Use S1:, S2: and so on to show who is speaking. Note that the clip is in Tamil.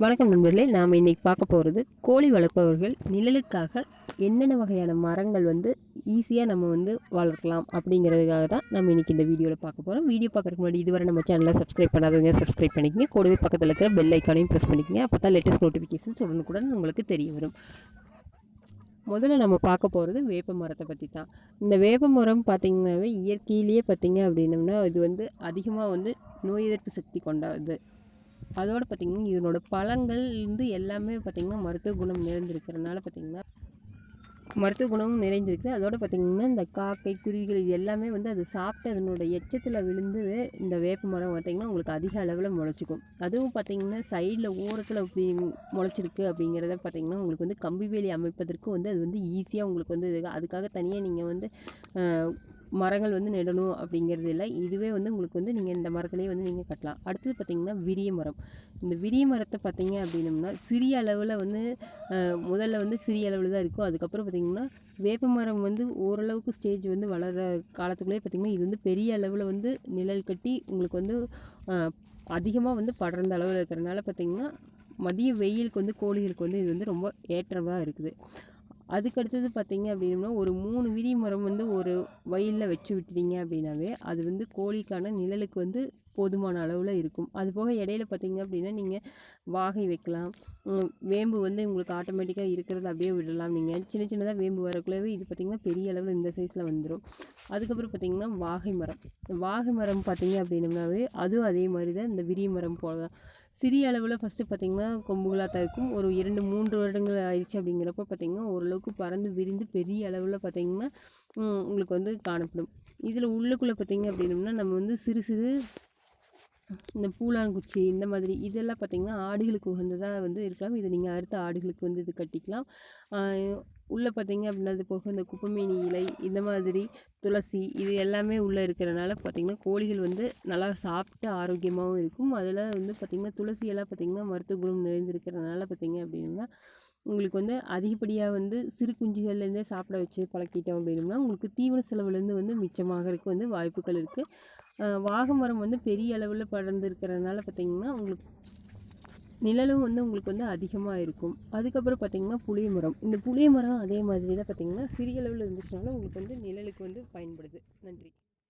S1: வணக்கம் நண்பர்களே, நாம் இன்றைக்கி பார்க்க போகிறது கோழி வளர்ப்பவர்கள் நிழலுக்காக என்னென்ன வகையான மரங்கள் ஈஸியாக நம்ம வளர்க்கலாம் அப்படிங்கிறதுக்காக தான் நம்ம இன்றைக்கி இந்த வீடியோவில் பார்க்க போகிறோம். வீடியோ பார்க்குறதுக்கு முன்னாடி இதுவரை நம்ம சேனலை சப்ஸ்கிரைப் பண்ணாதவங்க சப்ஸ்கிரைப் பண்ணிக்கங்க. கூடவே பக்கத்தில் இருக்கிற பெல் ஐக்கானையும் ப்ரெஸ் பண்ணிக்கங்க. அப்போ தான் லேட்டஸ்ட் நோட்டிஃபிகேஷன்ஸ் உடனுக்குடன் உங்களுக்கு தெரிய வரும். முதல்ல நம்ம பார்க்க போகிறது வேப்ப மரத்தை பற்றி தான். இந்த வேப்ப மரம் பார்த்திங்கனாவே இயற்கையிலேயே பார்த்திங்க அப்படின்னம்னா இது அதிகமாக நோய் எதிர்ப்பு சக்தி கொண்டது. அதோடு பார்த்திங்கன்னா இதனோட பழங்கள் எல்லாமே பார்த்திங்கன்னா மருத்துவ குணம் நிறைந்திருக்கிறதுனால மருத்துவ குணமும் நிறைந்திருக்கு. அதோடு பார்த்திங்கன்னா இந்த காக்கை குருவிகள் இது எல்லாமே அது சாப்பிட்டு அதனோட எச்சத்தில் விழுந்து இந்த வேப்ப மரம் பார்த்திங்கன்னா உங்களுக்கு அதிக அளவில் முளைச்சிக்கும். அதுவும் பார்த்திங்கன்னா சைடில் ஓரத்தில் இப்படி முளைச்சிருக்கு அப்படிங்கிறத பார்த்திங்கன்னா உங்களுக்கு கம்பி வேலி அமைப்பதற்கு அது ஈஸியாக உங்களுக்கு அதுக்காக தனியாக நீங்கள் மரங்கள் நடணும் அப்படிங்கிறது இல்லை. இதுவே உங்களுக்கு நீங்கள் இந்த மரத்துலேயே நீங்கள் கட்டலாம். அடுத்தது பார்த்திங்கன்னா விரிய மரம். இந்த விரிய மரத்தை பார்த்திங்க அப்படின்னம்னா சிறிய அளவில் முதல்ல சிறிய அளவில் தான் இருக்கும். அதுக்கப்புறம் பார்த்திங்கன்னா வேப்ப மரம் ஓரளவுக்கு ஸ்டேஜ் வளர்கிற காலத்துக்குள்ளே பார்த்திங்கன்னா இது பெரிய அளவில் நிழல் கட்டி உங்களுக்கு அதிகமாக படர்ந்த அளவில் இருக்கிறனால பார்த்திங்கன்னா மதிய வெயிலுக்கு கோழிகளுக்கு இது ரொம்ப ஏற்றமாக இருக்குது. அதுக்கடுத்தது பார்த்திங்க அப்படின்னா ஒரு 3 விரிய மரம் ஒரு வயலில் வச்சு விட்டுட்டீங்க அப்படின்னாவே அது கோழிக்கான நிழலுக்கு போதுமான அளவில் இருக்கும். அது போக இடையில பார்த்திங்க அப்படின்னா நீங்கள் வாகை வைக்கலாம். வேம்பு உங்களுக்கு ஆட்டோமேட்டிக்காக இருக்கிறது அப்படியே விடலாம். நீங்கள் சின்ன சின்னதாக வேம்பு வரக்குள்ளவே இது பார்த்திங்கன்னா பெரிய அளவில் இந்த சைஸில் வந்துடும். அதுக்கப்புறம் பார்த்திங்கன்னா வாகை மரம் பார்த்திங்க அப்படின்னம்னாவே அதுவும் அதே மாதிரி தான் இந்த விரிய மரம் போல சிறிய அளவில் ஃபஸ்ட்டு பார்த்திங்கன்னா கொம்புகளாக தான் இருக்கும். ஒரு 2-3 வருடங்கள் ஆயிடுச்சு அப்படிங்கிறப்ப பார்த்திங்கன்னா ஓரளவுக்கு பறந்து விரிந்து பெரிய அளவில் பார்த்திங்கன்னா உங்களுக்கு காணப்படும். இதில் உள்ளுக்குள்ளே பார்த்திங்க அப்படின்னம்னா நம்ம சிறு சிறு இந்த பூலாங்குச்சி இந்த மாதிரி இதெல்லாம் பார்த்திங்கன்னா ஆடுகளுக்கு உகந்ததாக இருக்கலாம். இதை நீங்கள் அடுத்த ஆடுகளுக்கு இது கட்டிக்கலாம். உள்ளே பார்த்திங்க அப்படின்னா அது போக இந்த குப்பைமேனி இலை இந்த மாதிரி துளசி இது எல்லாமே உள்ளே இருக்கிறனால பார்த்திங்கன்னா கோழிகள் நல்லா சாப்பிட்டு ஆரோக்கியமாகவும் இருக்கும். அதில் பார்த்திங்கன்னா துளசியெல்லாம் பார்த்திங்கன்னா மருத்துவ குணம் நிறைந்திருக்கிறதுனால பார்த்திங்க அப்படின்னா உங்களுக்கு அதிகப்படியாக சிறு குஞ்சுகள்லேருந்தே சாப்பிட வச்சு பழக்கிட்டோம் அப்படின்னோம்னா உங்களுக்கு தீவன செலவுலேருந்து மிச்சமாகறதுக்கு வாய்ப்புகள் இருக்குது. வாகை மரம் பெரிய அளவில் படர்ந்து இருக்கிறதுனால பார்த்திங்கன்னா உங்களுக்கு நிழலும் உங்களுக்கு அதிகமாக இருக்கும். அதுக்கப்புறம் பார்த்திங்கன்னா புளிய மரம். இந்த புளிய மரம் அதே மாதிரி தான் பார்த்திங்கன்னா சிறிய அளவில் இருந்துச்சுனாலும் உங்களுக்கு நிழலுக்கு பயன்படுது. நன்றி.